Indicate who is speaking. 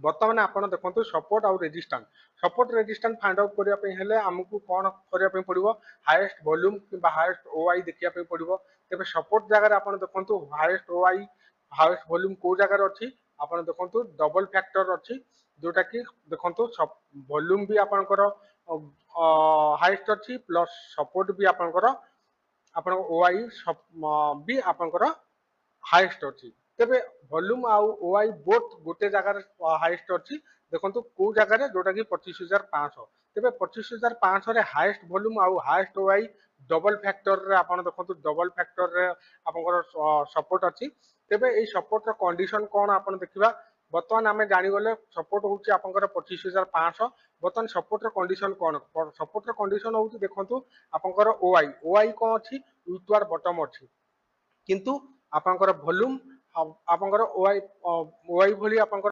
Speaker 1: बर्तमान आपण देखो सपोर्ट आउ रेजिस्टेंस फाइंड आउट करने आमको कौन करने पड़ो हाईएस्ट वॉल्यूम कि हाईएस्ट ओआई देखा पड़ो तेज सपोर्ट जगह आप देखो हाईएस्ट ओआई हाईएस्ट वॉल्यूम को जगह अच्छी आप देखो डबल फैक्टर अच्छी जोटा कि देखो वॉल्यूम भी आपंकर हाईएस्ट अच्छी प्लस सपोर्ट भी आपंकर आपण ओआई भी आपंकर हाईएस्ट अच्छी तेरे वॉल्यूम आउ ओआई बोथ गोटे जगार हाईएस्ट अच्छी देखो कौ जगह जोटा कि 25,500 तेरे 25,500 हाईएस्ट वॉल्यूम आउ हाईएस्ट ओआई डबल फैक्टर रे आपण देखो डबल फैक्टर रे आपनकर सपोर्ट अच्छी तेरे ये सपोर्ट रो कंडीशन कौन आपण देखिबा बर्तमान आम जानीगले सपोर्ट होची आपनकर 25,500 बर्तमान सपोर्ट रो कंडीशन कौन सपोर्ट रो कंडीशन होची देखंतु आपनकर ओआई ओआई कौन अच्छी यूट्वार बॉटम अच्छी किंतु आपनकर वॉल्यूम आपनकर ओआई ओआई भली आपनकर